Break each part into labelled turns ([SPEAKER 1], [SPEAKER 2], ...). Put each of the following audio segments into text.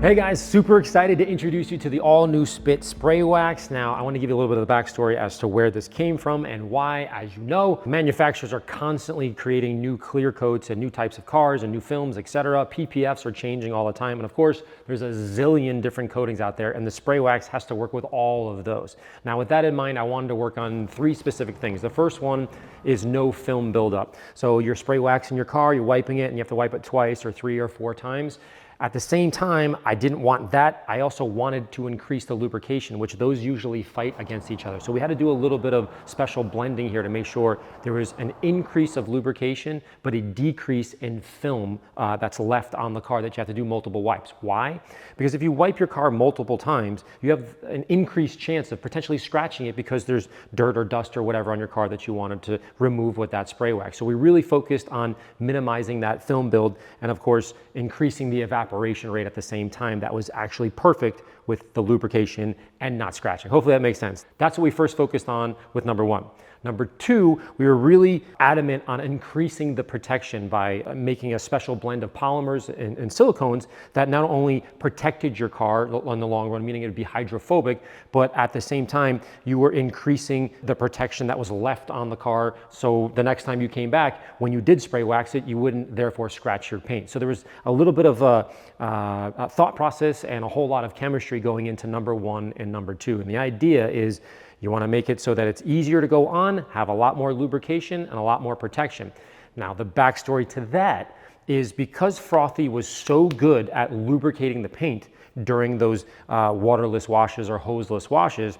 [SPEAKER 1] Hey guys, super excited to introduce you to the all new Spit Spray Wax. Now, I want to give you a little bit of the backstory as to where this came from and why. As you know, manufacturers are constantly creating new clear coats and new types of cars and new films, etc. PPFs are changing all the time. And of course, there's a zillion different coatings out there, and the spray wax has to work with all of those. Now, with that in mind, I wanted to work on three specific things. The first one is no film buildup. So you're spray waxing your car, you're wiping it, and you have to wipe it twice or 3 or 4 times. At the same time, I didn't want that. I also wanted to increase the lubrication, which those usually fight against each other. So we had to do a little bit of special blending here to make sure there was an increase of lubrication, but a decrease in film that's left on the car that you have to do multiple wipes. Why? Because if you wipe your car multiple times, you have an increased chance of potentially scratching it because there's dirt or dust or whatever on your car that you wanted to remove with that spray wax. So we really focused on minimizing that film build and, of course, increasing the evaporation rate at the same time. That was actually perfect with the lubrication and not scratching. Hopefully that makes sense. That's what we first focused on with number 1. Number 2, we were really adamant on increasing the protection by making a special blend of polymers and silicones that not only protected your car on the long run, meaning it would be hydrophobic, but at the same time, you were increasing the protection that was left on the car. So the next time you came back, when you did spray wax it, you wouldn't therefore scratch your paint. So there was a little bit of a thought process and a whole lot of chemistry going into number 1 and number 2. And the idea is you want to make it so that it's easier to go on, have a lot more lubrication and a lot more protection. Now, the backstory to that is because Frothy was so good at lubricating the paint during those waterless washes or hoseless washes,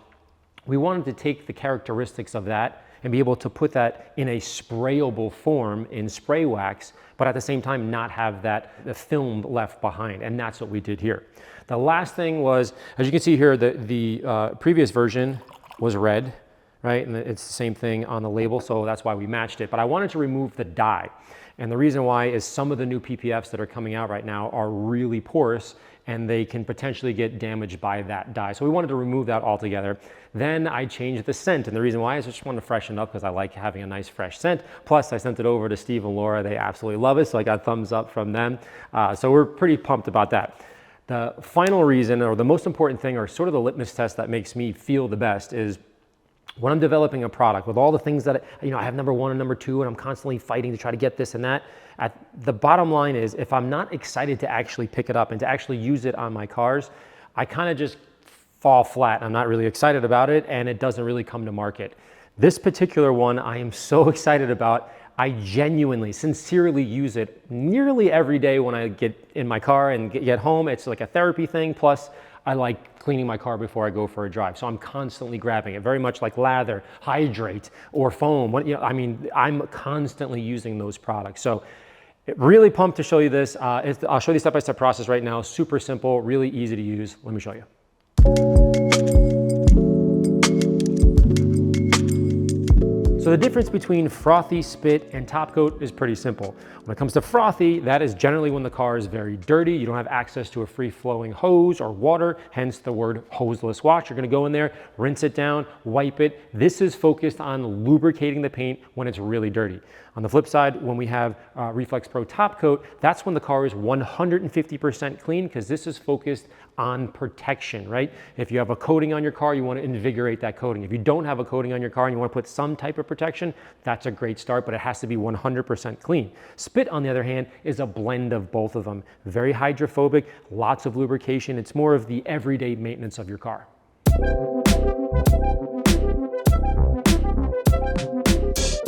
[SPEAKER 1] we wanted to take the characteristics of that and be able to put that in a sprayable form in spray wax, but at the same time not have the film left behind. And that's what we did here. The last thing was, as you can see here, the previous version was red, right? And it's the same thing on the label, so that's why we matched it. But I wanted to remove the dye. And the reason why is some of the new PPFs that are coming out right now are really porous and they can potentially get damaged by that dye. So we wanted to remove that altogether. Then I changed the scent, and the reason why is I just wanted to freshen up because I like having a nice fresh scent. Plus I sent it over to Steve and Laura. They absolutely love it, so I got thumbs up from them. So we're pretty pumped about that. The final reason, or the most important thing, or sort of the litmus test that makes me feel the best is when I'm developing a product with all the things that, I have number 1 and number 2, and I'm constantly fighting to try to get this and that. The bottom line is if I'm not excited to actually pick it up and to actually use it on my cars, I kind of just fall flat. I'm not really excited about it and it doesn't really come to market. This particular one I am so excited about. I genuinely, sincerely use it nearly every day when I get in my car and get home. It's like a therapy thing. Plus, I like cleaning my car before I go for a drive. So I'm constantly grabbing it, very much like lather, hydrate, or foam. I'm constantly using those products. So really pumped to show you this. I'll show you the step-by-step process right now. Super simple, really easy to use. Let me show you. So the difference between Frothy, Spit, and Top Coat is pretty simple. When it comes to Frothy, that is generally when the car is very dirty. You don't have access to a free-flowing hose or water, hence the word hoseless wash. You're gonna go in there, rinse it down, wipe it. This is focused on lubricating the paint when it's really dirty. On the flip side, when we have Reflex Pro Top Coat, that's when the car is 150% clean because this is focused on protection, right? If you have a coating on your car, you want to invigorate that coating. If you don't have a coating on your car and you want to put some type of protection, that's a great start, but it has to be 100% clean. Spit, on the other hand, is a blend of both of them. Very hydrophobic, lots of lubrication. It's more of the everyday maintenance of your car.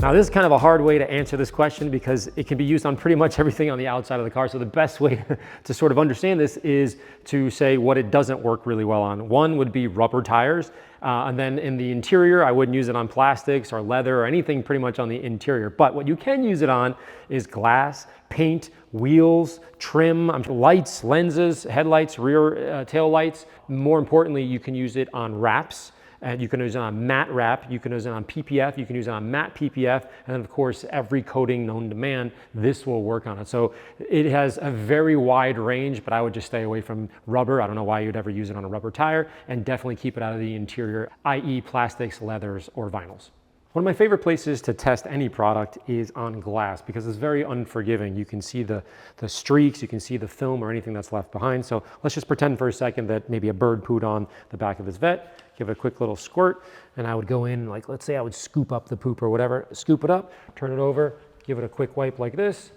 [SPEAKER 1] Now, this is kind of a hard way to answer this question because it can be used on pretty much everything on the outside of the car. So the best way to sort of understand this is to say what it doesn't work really well on. One would be rubber tires. And then in the interior, I wouldn't use it on plastics or leather or anything pretty much on the interior. But what you can use it on is glass, paint, wheels, trim, lights, lenses, headlights, rear tail lights. More importantly, you can use it on wraps. And you can use it on matte wrap, you can use it on PPF, you can use it on matte PPF, and then of course every coating known to man, this will work on it. So it has a very wide range, but I would just stay away from rubber. I don't know why you'd ever use it on a rubber tire, and definitely keep it out of the interior, i.e. plastics, leathers, or vinyls. One of my favorite places to test any product is on glass because it's very unforgiving. You can see the streaks, you can see the film or anything that's left behind. So let's just pretend for a second that maybe a bird pooed on the back of his vet. Give it a quick little squirt, and I would go in, like let's say I would scoop up the poop or whatever, scoop it up, turn it over, give it a quick wipe like this,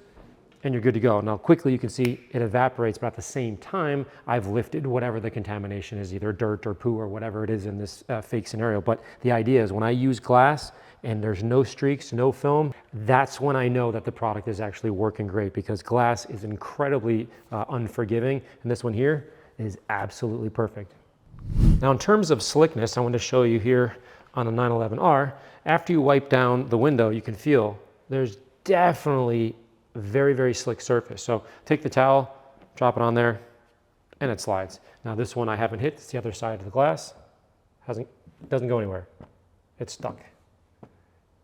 [SPEAKER 1] and you're good to go. Now quickly you can see it evaporates, but at the same time, I've lifted whatever the contamination is, either dirt or poo or whatever it is in this fake scenario. But the idea is when I use glass and there's no streaks, no film, that's when I know that the product is actually working great, because glass is incredibly unforgiving. And this one here is absolutely perfect. Now in terms of slickness, I want to show you here on a 911R, after you wipe down the window, you can feel there's definitely very, very slick surface. So take the towel, drop it on there, and it slides. Now this one I haven't hit, it's the other side of the glass. Doesn't go anywhere. It's stuck.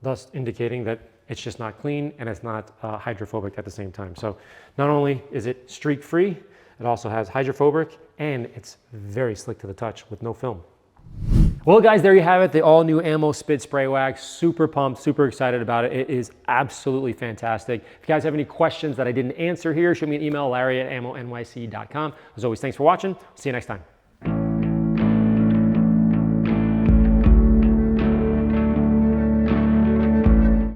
[SPEAKER 1] Thus indicating that it's just not clean and it's not hydrophobic at the same time. So not only is it streak free, it also has hydrophobic and it's very slick to the touch with no film. Well guys, there you have it, the all new Ammo Spit Spray Wax. Super pumped, super excited about it. It is absolutely fantastic. If you guys have any questions that I didn't answer here, shoot me an email, Larry@ammonyc.com. As always, thanks for watching. See you next time.